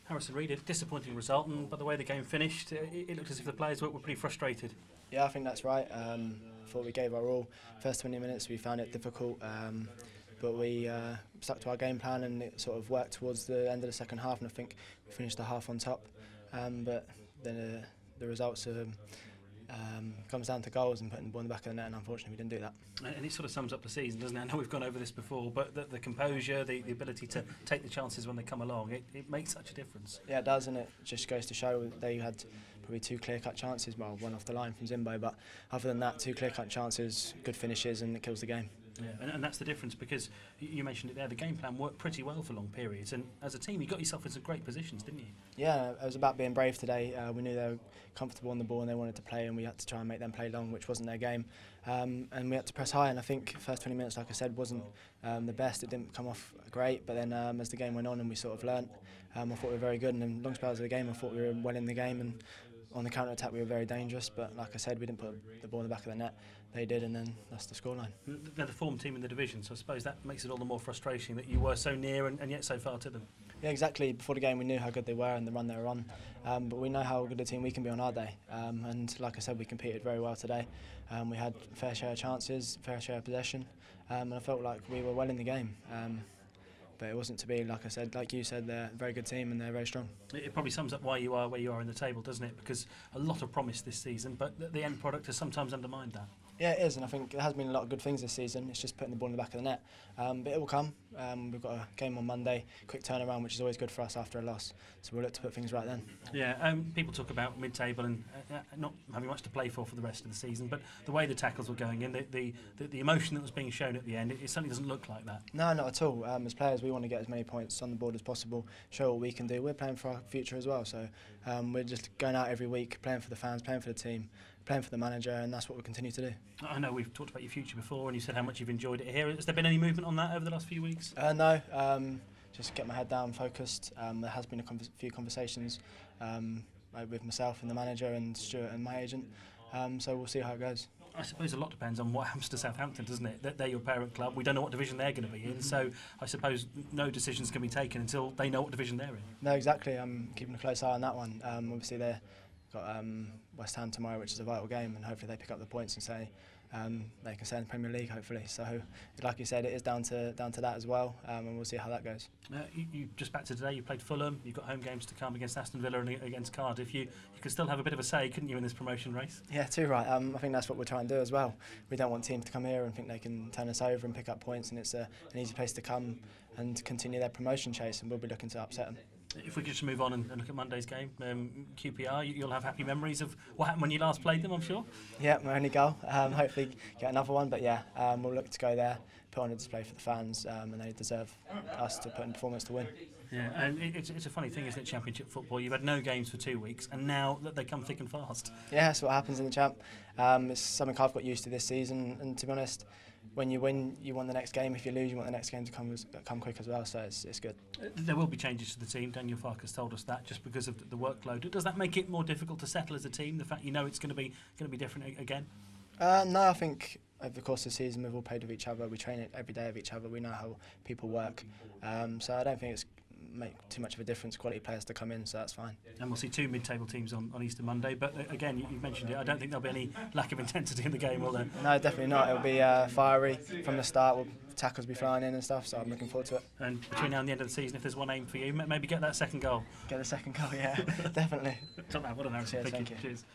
Harrison Reed, a disappointing result, and by the way the game finished, it looked as if the players were pretty frustrated. Yeah, I think that's right. I thought we gave our all. First 20 minutes we found it difficult, but we stuck to our game plan and it sort of worked towards the end of the second half, and I think we finished the half on top. But then the results comes down to goals and putting the ball in the back of the net, and unfortunately we didn't do that. And it sort of sums up the season, doesn't it? I know we've gone over this before, but the composure, the ability to take the chances when they come along, it makes such a difference. Yeah, it does, and it just goes to show they had probably two clear-cut chances, well, one off the line from Zimbo, but other than that, two clear-cut chances, good finishes, and it kills the game. Yeah, and that's the difference, because you mentioned it there, the game plan worked pretty well for long periods, and as a team you got yourself in some great positions, didn't you? Yeah, it was about being brave today. We knew they were comfortable on the ball and they wanted to play, and we had to try and make them play long, which wasn't their game. And we had to press high, and I think the first 20 minutes, like I said, wasn't the best. It didn't come off great, but then as the game went on and we sort of learnt, I thought we were very good, and in long spells of the game I thought we were well in the game, and on the counter-attack we were very dangerous, but like I said, we didn't put the ball in the back of the net. They did, and then that's the scoreline. They're the form team in the division, so I suppose that makes it all the more frustrating that you were so near and yet so far to them. Yeah, exactly. Before the game we knew how good they were and the run they were on, but we know how good a team we can be on our day, and like I said, we competed very well today. We had fair share of chances, fair share of possession, and I felt like we were well in the game. But it wasn't to be, like I said, like you said, they're a very good team and they're very strong. It probably sums up why you are where you are in the table, doesn't it? Because a lot of promise this season, but the end product has sometimes undermined that. Yeah, it is, and I think there has been a lot of good things this season. It's just putting the ball in the back of the net. But it will come. We've got a game on Monday, quick turnaround, which is always good for us after a loss. So we'll look to put things right then. Yeah, people talk about mid-table and not having much to play for the rest of the season, but the way the tackles were going in, the emotion that was being shown at the end, it certainly doesn't look like that. No, not at all. As players, we want to get as many points on the board as possible, show what we can do. We're playing for our future as well, so we're just going out every week, playing for the fans, playing for the team, playing for the manager, and that's what we'll continue to do. I know we've talked about your future before, and you said how much you've enjoyed it here. Has there been any movement on that over the last few weeks? No, just get my head down, focused. There has been a few conversations with myself and the manager and Stuart and my agent, so we'll see how it goes. I suppose a lot depends on what happens to Southampton, doesn't it? They're your parent club. We don't know what division they're going to be in, so I suppose no decisions can be taken until they know what division they're in. No, exactly. I'm keeping a close eye on that one. Obviously, they've got West Ham tomorrow, which is a vital game, and hopefully they pick up the points and say they can stay in the Premier League, hopefully. So, like you said, it is down to that as well, and we'll see how that goes. You just back to today. You played Fulham. You've got home games to come against Aston Villa and against Cardiff. You could still have a bit of a say, couldn't you, in this promotion race? Yeah, too right. I think that's what we're trying to do as well. We don't want teams to come here and think they can turn us over and pick up points, and it's an easy place to come and continue their promotion chase, and we'll be looking to upset them. If we could just move on and look at Monday's game, QPR, you'll have happy memories of what happened when you last played them, I'm sure? Yeah, my only goal. Hopefully get another one, but yeah, we'll look to go there, put on a display for the fans, and they deserve us to put in performance to win. Yeah, and it's a funny thing, isn't it, Championship football? You've had no games for 2 weeks, and now that they come thick and fast. Yeah, that's what happens in the Champ. It's something I've got used to this season, and to be honest, when you win, you want the next game. If you lose, you want the next game to come quick as well, so it's good. There will be changes to the team. Daniel Farke's told us that, just because of the workload. Does that make it more difficult to settle as a team, the fact you know it's going to be different again? No, I think over the course of the season we've all played with each other. We train it every day with each other. We know how people work, so I don't think it's make too much of a difference. Quality players to come in, so that's fine. And we'll see two mid-table teams on Easter Monday, but again, you mentioned it, I don't think there'll be any lack of intensity in the game, will there? No, definitely not. It'll be fiery from the start. Tackles be flying in and stuff, so I'm looking forward to it. And between now and the end of the season, if there's one aim for you, maybe get that second goal. Get the second goal, yeah. Definitely. Top man, well done, Harrison. Thank you. Cheers.